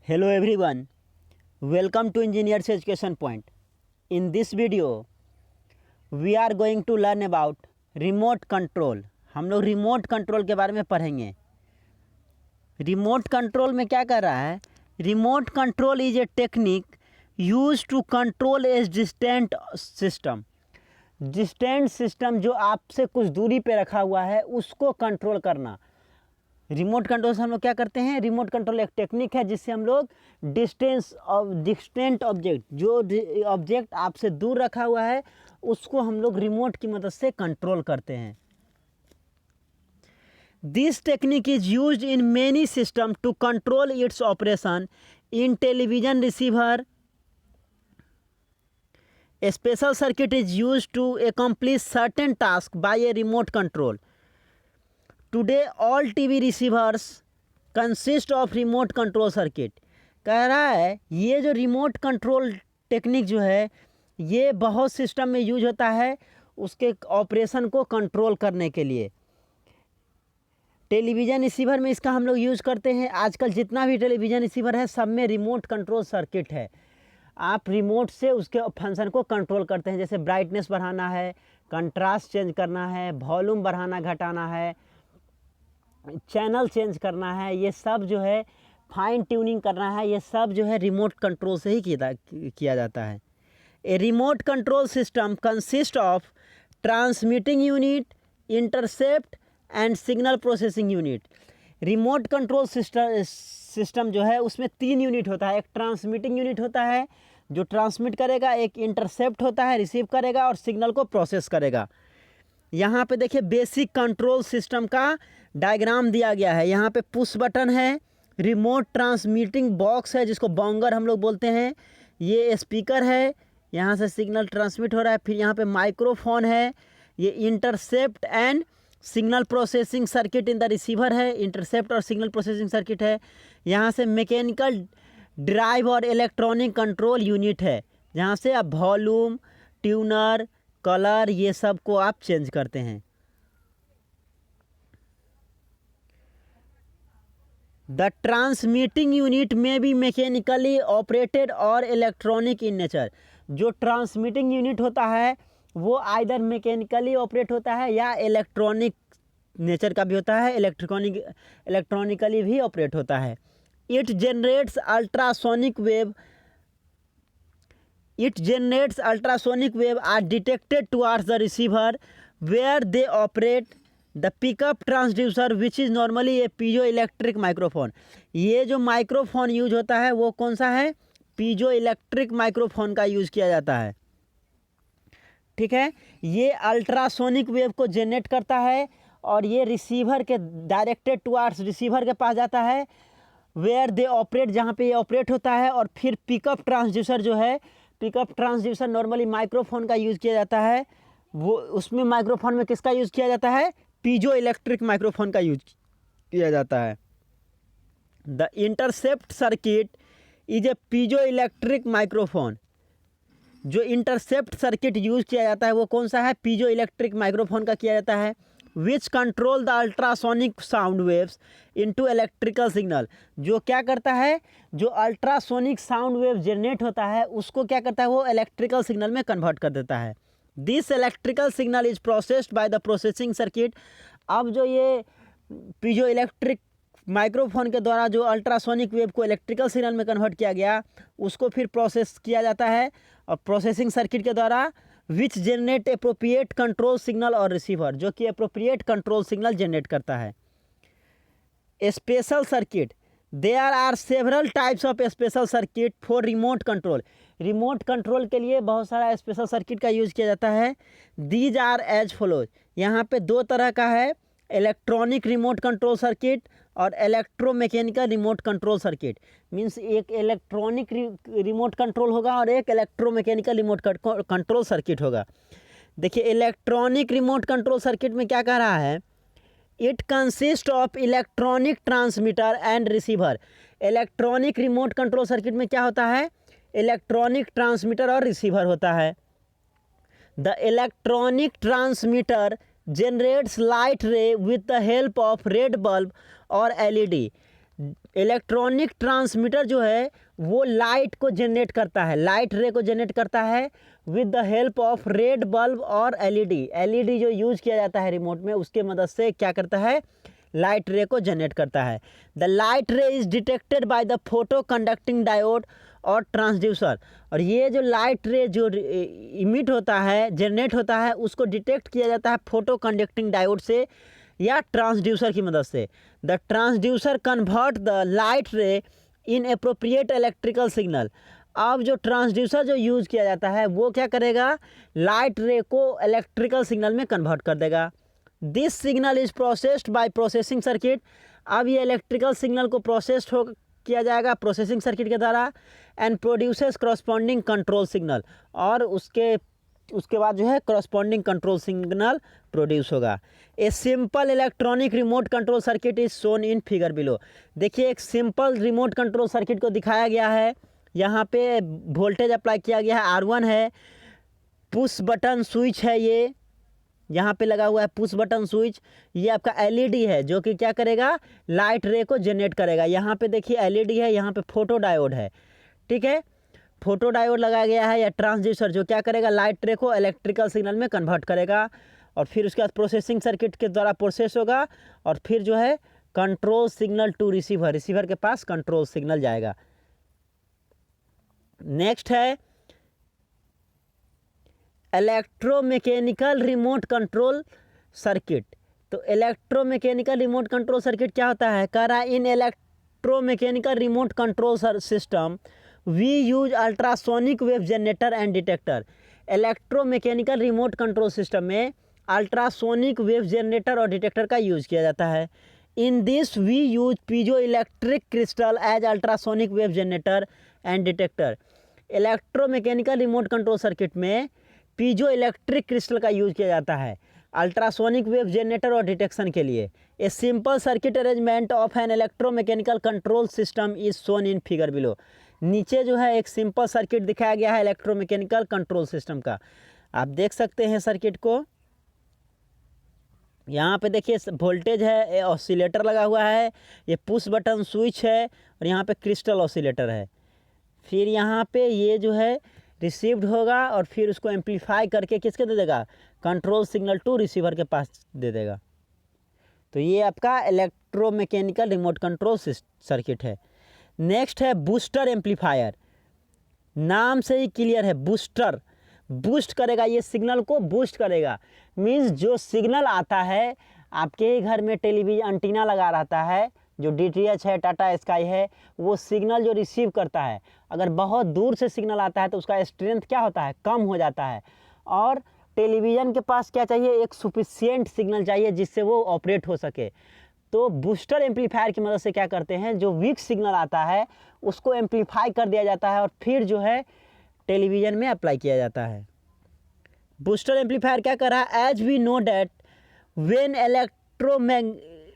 Hello everyone, welcome to Engineers Education Point. In this video, we are going to learn about remote control. हम लोग remote control के बारे में पढ़ेंगे। Remote control में क्या कर रहा है? Remote control is a technique use to control a distant system. Distant system जो आपसे कुछ दूरी पे रखा हुआ है उसको कंट्रोल करना। रिमोट कंट्रोल से हम लोग क्या करते हैं? रिमोट कंट्रोल एक टेक्निक है जिससे हम लोग डिस्टेंट ऑब्जेक्ट, जो ऑब्जेक्ट आपसे दूर रखा हुआ है उसको हम लोग रिमोट की मदद से कंट्रोल करते हैं। This technique is used in many system to control its operation in television receiver. A special circuit is used to accomplish certain tasks by a remote control. Today all TV receivers consist of remote control circuit. कह रहा है ये जो remote control technique जो है ये बहुत system में यूज होता है उसके ऑपरेशन को कंट्रोल करने के लिए। टेलीविज़न रिसीवर में इसका हम लोग यूज़ करते हैं। आजकल जितना भी टेलीविज़न रिसीवर है सब में रिमोट कंट्रोल सर्किट है। आप रिमोट से उसके फंक्शन को कंट्रोल करते हैं, जैसे ब्राइटनेस बढ़ाना है, कंट्रास्ट चेंज करना है, वॉल्यूम बढ़ाना घटाना है, चैनल चेंज करना है, ये सब जो है फाइन ट्यूनिंग करना है, ये सब जो है रिमोट कंट्रोल से ही किया जाता है। A remote control system consist of transmitting unit, intercept and signal processing unit. Remote control system जो है उसमें 3 यूनिट होता है। एक ट्रांसमिटिंग यूनिट होता है जो ट्रांसमिट करेगा, एक इंटरसेप्ट होता है रिसीव करेगा, और सिग्नल को प्रोसेस करेगा। यहाँ पे देखिए बेसिक कंट्रोल सिस्टम का डायग्राम दिया गया है। यहाँ पे पुश बटन है, रिमोट ट्रांसमिटिंग बॉक्स है जिसको बॉन्गर हम लोग बोलते हैं, ये स्पीकर है, यहाँ से सिग्नल ट्रांसमिट हो रहा है। फिर यहाँ पे माइक्रोफोन है, ये intercept and signal processing circuit in the receiver है, इंटरसेप्ट और सिग्नल प्रोसेसिंग सर्किट है। यहाँ से मैकेनिकल ड्राइव और इलेक्ट्रॉनिक कंट्रोल यूनिट है, जहाँ से आप वॉल्यूम, ट्यूनर, कलर ये सब को आप चेंज करते हैं। द ट्रांसमिटिंग यूनिट में भी मैकेनिकली ऑपरेटेड और इलेक्ट्रॉनिक इन नेचर। जो ट्रांसमिटिंग यूनिट होता है वो आइदर मैकेनिकली ऑपरेट होता है या इलेक्ट्रॉनिक नेचर का भी होता है, इलेक्ट्रॉनिकली भी ऑपरेट होता है। It generates ultrasonic wave are detected towards the receiver where they operate the pickup transducer which is normally a piezo electric microphone. ये जो माइक्रोफोन यूज होता है वो कौन सा है? पीजो इलेक्ट्रिक माइक्रोफोन का यूज़ किया जाता है। ठीक है, ये अल्ट्रासोनिक वेव को जनरेट करता है और ये रिसीवर के डायरेक्टेड टुवर्ड्स रिसीवर के पास जाता है, वेयर दे ऑपरेट, जहाँ पे ये ऑपरेट होता है। और फिर पिकअप ट्रांसड्यूसर जो है, पिकअप ट्रांसड्यूसर नॉर्मली माइक्रोफोन का यूज़ किया जाता है। वो उसमें माइक्रोफोन में किसका यूज़ किया जाता है? पीजो इलेक्ट्रिक माइक्रोफोन का यूज किया जाता है। The intercept circuit is a piezo electric microphone. जो इंटरसेप्ट सर्किट यूज किया जाता है वो कौन सा है? पीजो इलेक्ट्रिक माइक्रोफोन का किया जाता है। Which control the ultrasonic sound waves into electrical signal. जो क्या करता है? जो अल्ट्रासोनिक साउंड वेव जनरेट होता है उसको क्या करता है? वो इलेक्ट्रिकल सिग्नल में कन्वर्ट कर देता है। This electrical signal is processed by the processing circuit. अब जो ये पीजो इलेक्ट्रिक माइक्रोफोन के द्वारा जो अल्ट्रासोनिक वेव को इलेक्ट्रिकल सिग्नल में कन्वर्ट किया गया उसको फिर प्रोसेस किया जाता है और प्रोसेसिंग सर्किट के द्वारा which generate appropriate control signal और रिसीवर, जो कि एप्रोप्रिएट कंट्रोल सिग्नल जनरेट करता है। Special circuit, there are several types of special circuit for remote control. Remote control के लिए बहुत सारा स्पेशल सर्किट का यूज़ किया जाता है। These are as follows. यहाँ पे 2 तरह का है, इलेक्ट्रॉनिक रिमोट कंट्रोल सर्किट और electromechanical remote control circuit. Means एक इलेक्ट्रॉनिक रिमोट कंट्रोल होगा और एक इलेक्ट्रोमैकेनिकल रिमोट कंट्रोल सर्किट होगा। देखिए इलेक्ट्रॉनिक रिमोट कंट्रोल सर्किट में क्या कह रहा है? It consist of electronic transmitter and receiver. Electronic remote control circuit में क्या होता है? इलेक्ट्रॉनिक ट्रांसमीटर और रिसीवर होता है। The electronic transmitter generates light ray with the help of red bulb or LED. Electronic transmitter जो है वो लाइट को जनरेट करता है, लाइट रे को जनरेट करता है with the help of red bulb और एलईडी। एलईडी जो यूज़ किया जाता है रिमोट में, उसके मदद से क्या करता है, लाइट रे को जनरेट करता है। द लाइट रे is detected by the photo conducting diode और ट्रांसड्यूसर। और ये जो लाइट रे जो इमिट होता है, जनरेट होता है, उसको डिटेक्ट किया जाता है फोटो कंडक्टिंग डायोड से या ट्रांसड्यूसर की मदद से। The transducer convert the light रे इन अप्रोप्रिएट इलेक्ट्रिकल सिग्नल। अब जो ट्रांसड्यूसर जो यूज़ किया जाता है वो क्या करेगा, लाइट रे को इलेक्ट्रिकल सिग्नल में कन्वर्ट कर देगा। This signal is processed bye processing circuit. अब ये इलेक्ट्रिकल सिग्नल को प्रोसेस्ड हो किया जाएगा प्रोसेसिंग सर्किट के द्वारा, and produces corresponding control signal. और उसके बाद जो है करस्पॉन्डिंग कंट्रोल सिग्नल प्रोड्यूस होगा। A simple electronic remote control circuit is shown in figure below. देखिए एक सिंपल रिमोट कंट्रोल सर्किट को दिखाया गया है। यहाँ पे वोल्टेज अप्लाई किया गया है, R1 है, पुश बटन स्विच है, ये यहाँ पे लगा हुआ है पुश बटन स्विच। ये आपका एलईडी है जो कि क्या करेगा, लाइट रे को जनरेट करेगा। यहाँ पे देखिए एलईडी है, यहाँ पे फोटो डायोड है, ठीक है, फोटो डायोड लगाया गया है या ट्रांसड्यूसर जो क्या करेगा, लाइट रे को इलेक्ट्रिकल सिग्नल में कन्वर्ट करेगा। और फिर उसके बाद प्रोसेसिंग सर्किट के द्वारा प्रोसेस होगा और फिर जो है control signal to receiver, receiver के पास कंट्रोल सिग्नल जाएगा। नेक्स्ट है इलेक्ट्रोमैकेनिकल रिमोट कंट्रोल सर्किट। तो इलेक्ट्रोमैकेनिकल रिमोट कंट्रोल सर्किट क्या होता है, कह रहा है in electromechanical remote control system we use ultrasonic wave generator and detector. Electromechanical remote control system में अल्ट्रासोनिक वेव जनरेटर और डिटेक्टर का यूज किया जाता है। In this we use piezo electric crystal as ultrasonic wave generator and detector. Electromechanical remote control circuit में piezo electric crystal का use किया जाता है अल्ट्रासोनिक वेव जनरेटर और डिटेक्शन के लिए। A simple circuit arrangement of an electromechanical control system is shown in figure below. नीचे जो है एक सिंपल सर्किट दिखाया गया है इलेक्ट्रोमैकेनिकल कंट्रोल सिस्टम का, आप देख सकते हैं सर्किट को। यहाँ पे देखिए वोल्टेज है, ऑसिलेटर लगा हुआ है, ये पुश बटन स्विच है और यहाँ पे क्रिस्टल ऑसिलेटर है। फिर यहाँ पे ये जो है रिसीव्ड होगा और फिर उसको एम्पलीफाई करके किसके दे देगा, कंट्रोल सिग्नल टू रिसीवर के पास दे देगा। तो ये आपका इलेक्ट्रोमैकेनिकल रिमोट कंट्रोल सर्किट है। नेक्स्ट है बूस्टर एम्पलीफायर। नाम से ही क्लियर है, बूस्टर, बूस्ट करेगा, ये सिग्नल को बूस्ट करेगा। मीन्स जो सिग्नल आता है आपके ही घर में टेलीविजन एंटीना लगा रहता है, जो DTH है, टाटा स्काई है, वो सिग्नल जो रिसीव करता है, अगर बहुत दूर से सिग्नल आता है तो उसका स्ट्रेंथ क्या होता है, कम हो जाता है। और टेलीविज़न के पास क्या चाहिए, एक सफिशिएंट सिग्नल चाहिए जिससे वो ऑपरेट हो सके। तो बूस्टर एम्पलीफायर की मदद से क्या करते हैं, जो वीक सिग्नल आता है उसको एम्पलीफाई कर दिया जाता है और फिर जो है टेलीविज़न में अप्लाई किया जाता है। बूस्टर एम्पलीफायर क्या कर रहा है, as we know that when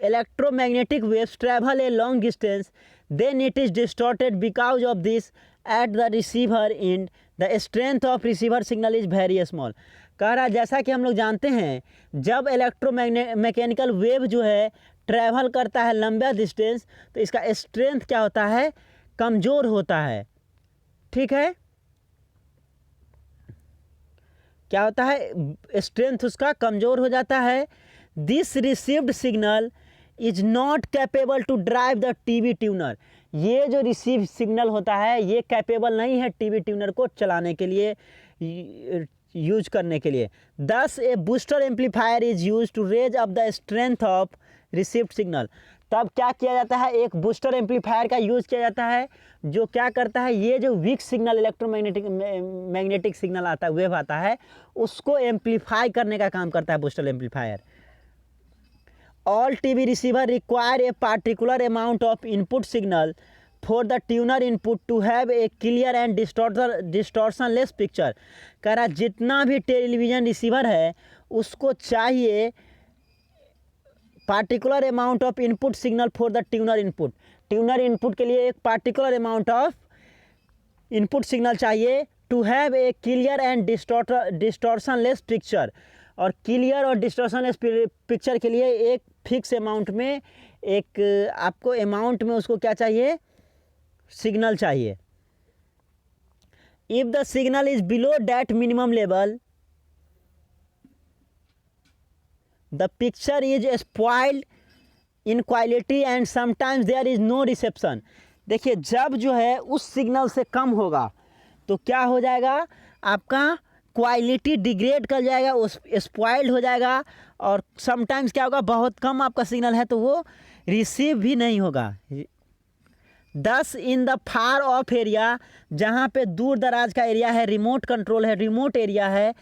electromagnetic waves travel a long distance, then it is distorted because of this at the receiver end the strength of receiver signal is very small। कह रहा है जैसा कि हम लोग जानते हैं जब इलेक्ट्रोमैकेनिकल वेव जो है ट्रैवल करता है लंबा डिस्टेंस तो इसका स्ट्रेंथ क्या होता है, कमज़ोर होता है, ठीक है, क्या होता है, स्ट्रेंथ उसका कमज़ोर हो जाता है। This received signal is not capable to drive the TV tuner. ये जो रिसीव सिग्नल होता है ये कैपेबल नहीं है टीवी ट्यूनर को चलाने के लिए, यूज करने के लिए। Thus a booster amplifier is use to raise up the strength of received signal. तब क्या किया जाता है, एक बूस्टर एम्पलीफायर का यूज़ किया जाता है जो क्या करता है, ये जो वीक सिग्नल मैग्नेटिक सिग्नल आता है, वेव आता है, उसको एम्पलीफाई करने का काम करता है booster amplifier. All TV receiver require a particular amount of input signal for the tuner input to have a clear and distortionless picture। कह रहा जितना भी टेलीविज़न रिसीवर है उसको चाहिए particular amount of input signal for the tuner input. Tuner input के लिए एक particular amount of input signal चाहिए to have a clear and distortionless picture. और क्लियर और डिस्टॉर्शनलेस पिक्चर के लिए एक फिक्स अमाउंट में एक आपको अमाउंट में उसको क्या चाहिए, सिग्नल चाहिए। If the signal is below that minimum level the picture is spoiled in quality and sometimes there is no reception. देखिए जब जो है उस सिग्नल से कम होगा तो क्या हो जाएगा, आपका क्वालिटी डिग्रेड कर जाएगा, उस स्पॉइल्ड हो जाएगा, और समटाइम्स क्या होगा, बहुत कम आपका सिग्नल है तो वो रिसीव भी नहीं होगा। दस in the far of area, जहाँ पे दूर दराज का एरिया है, रिमोट कंट्रोल है, रिमोट एरिया है,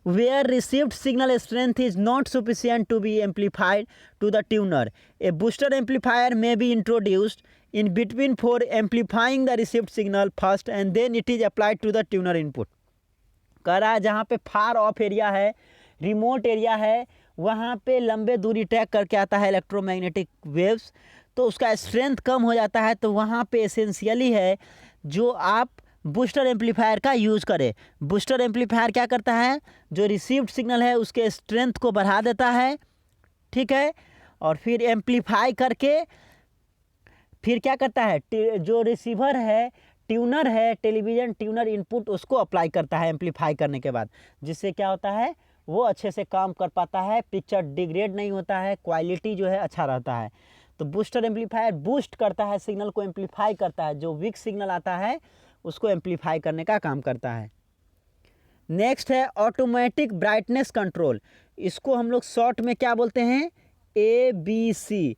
where received signal strength is not sufficient to be amplified to the tuner, a booster amplifier may be introduced in between for amplifying the received signal first and then it is applied to the tuner input। कह रहा है जहाँ पे फार of area है, remote area है, वहाँ पे लंबे दूरी ट्रैक करके आता है इलेक्ट्रोमैग्नेटिक वेव्स, तो उसका स्ट्रेंथ कम हो जाता है, तो वहाँ पे एसेंशियली है जो आप बूस्टर एम्पलीफायर का यूज़ करें। बूस्टर एम्पलीफायर क्या करता है, जो रिसीव्ड सिग्नल है उसके स्ट्रेंथ को बढ़ा देता है, ठीक है, और फिर एम्पलीफाई करके फिर क्या करता है, जो रिसीवर है, ट्यूनर है, टेलीविज़न ट्यूनर इनपुट उसको अप्लाई करता है एम्पलीफाई करने के बाद, जिससे क्या होता है वो अच्छे से काम कर पाता है, पिक्चर डिग्रेड नहीं होता है, क्वालिटी जो है अच्छा रहता है। तो बूस्टर एम्पलीफायर बूस्ट करता है, सिग्नल को एम्पलीफाई करता है, जो वीक सिग्नल आता है उसको एम्पलीफाई करने का काम करता है। नेक्स्ट है ऑटोमेटिक ब्राइटनेस कंट्रोल, इसको हम लोग शॉर्ट में क्या बोलते हैं, ABC,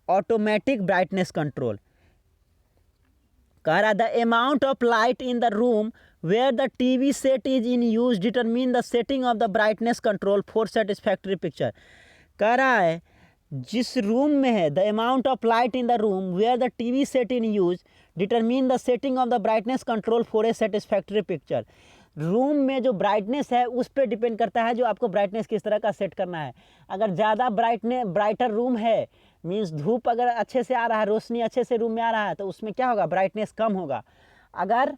ऑटोमेटिक ब्राइटनेस कंट्रोल। कह रहा the amount of light in the room where the TV set is in use determine the setting of the brightness control for satisfactory picture. कह रहा है जिस रूम में है, the amount of light in the room where the TV set in use determine the setting of the brightness control for a satisfactory picture. Room में जो brightness है उस पर डिपेंड करता है जो आपको ब्राइटनेस किस तरह का सेट करना है। अगर ज़्यादा ब्राइटर रूम है, मीन्स धूप अगर अच्छे से आ रहा है, रोशनी अच्छे से रूम में आ रहा है, तो उसमें क्या होगा, ब्राइटनेस कम होगा। अगर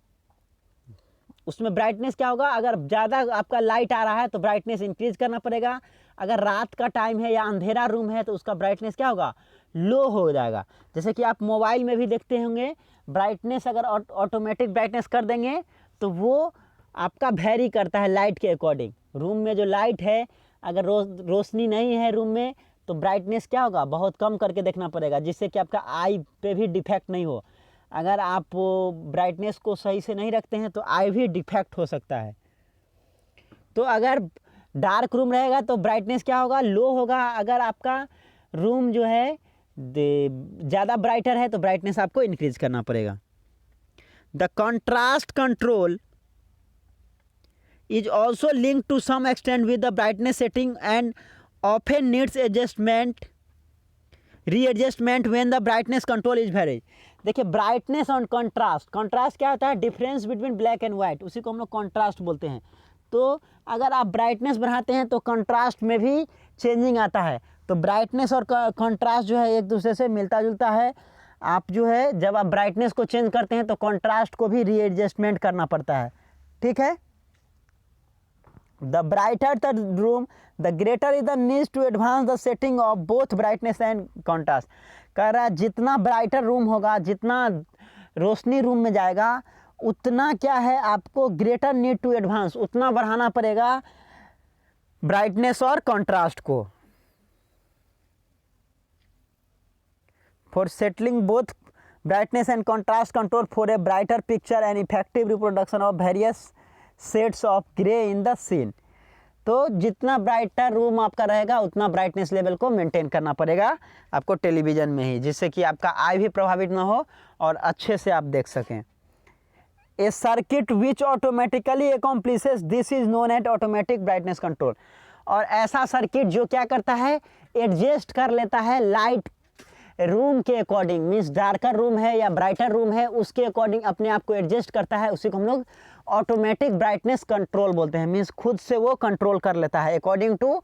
उसमें ब्राइटनेस क्या होगा, अगर ज़्यादा आपका लाइट आ रहा है तो ब्राइटनेस इंक्रीज करना पड़ेगा। अगर रात का टाइम है या अंधेरा रूम है तो उसका ब्राइटनेस क्या होगा, लो हो जाएगा। जैसे कि आप मोबाइल में भी देखते होंगे, ब्राइटनेस अगर ऑटोमेटिक ब्राइटनेस कर देंगे तो वो आपका वेरी करता है लाइट के अकॉर्डिंग। रूम में जो लाइट है, अगर रोशनी नहीं है रूम में तो ब्राइटनेस क्या होगा, बहुत कम करके देखना पड़ेगा, जिससे कि आपका आई पे भी डिफेक्ट नहीं हो। अगर आप ब्राइटनेस को सही से नहीं रखते हैं तो आई भी डिफेक्ट हो सकता है। तो अगर डार्क रूम रहेगा तो ब्राइटनेस क्या होगा, लो होगा। अगर आपका रूम जो है ज़्यादा ब्राइटर है तो ब्राइटनेस आपको इंक्रीज करना पड़ेगा। The contrast control is also linked to some extent with the brightness setting and often needs readjustment when the brightness control is varied। देखिए ब्राइटनेस और कंट्रास्ट, कंट्रास्ट क्या होता है, difference between black and white, उसी को हम लोग contrast बोलते हैं। तो अगर आप ब्राइटनेस बढ़ाते हैं तो कंट्रास्ट में भी चेंजिंग आता है। तो ब्राइटनेस और कंट्रास्ट जो है एक दूसरे से मिलता जुलता है। आप जो है जब आप ब्राइटनेस को चेंज करते हैं तो कंट्रास्ट को भी रीएडजस्टमेंट करना पड़ता है, ठीक है। The brighter the room, the greater is the need to advance the setting of both brightness and contrast। कह रहा है जितना ब्राइटर रूम होगा, जितना रोशनी रूम में जाएगा, उतना क्या है आपको ग्रेटर नीड टू एडवांस, उतना बढ़ाना पड़ेगा ब्राइटनेस और कंट्रास्ट को। For settling both brightness and contrast control for a brighter picture and effective reproduction of various shades of grey in the scene. तो जितना ब्राइटर रूम आपका रहेगा उतना ब्राइटनेस लेवल को मेंटेन करना पड़ेगा आपको टेलीविज़न में ही, जिससे कि आपका आई भी प्रभावित ना हो और अच्छे से आप देख सकें। A circuit which automatically accomplishes this is known at automatic brightness control. और ऐसा सर्किट जो क्या करता है, एडजस्ट कर लेता है लाइट रूम के अकॉर्डिंग, मीन्स डार्कर रूम है या ब्राइटर रूम है उसके अकॉर्डिंग अपने आप को एडजस्ट करता है, उसी को हम लोग ऑटोमेटिक ब्राइटनेस कंट्रोल बोलते हैं। मीन्स खुद से वो कंट्रोल कर लेता है according to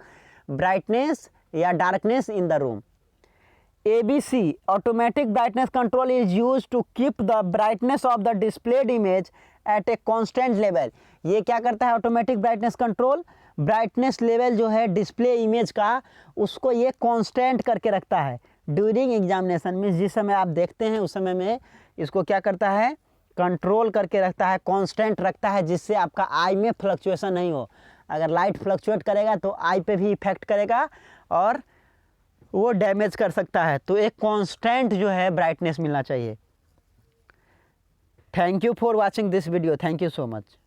brightness or darkness in the room. ABC automatic brightness control is use to keep the brightness of the displayed image at a constant level. ये क्या करता है automatic brightness control, brightness level जो है display image का उसको ये constant करके रखता है। ड्यूरिंग एग्जामिनेशन में जिस समय आप देखते हैं उस समय में इसको क्या करता है, कंट्रोल करके रखता है, कांस्टेंट रखता है, जिससे आपका आई में फ्लक्चुएशन नहीं हो। अगर लाइट फ्लक्चुएट करेगा तो आई पे भी इफेक्ट करेगा और वो डैमेज कर सकता है। तो एक कांस्टेंट जो है ब्राइटनेस मिलना चाहिए। Thank you for watching this video. Thank you so much.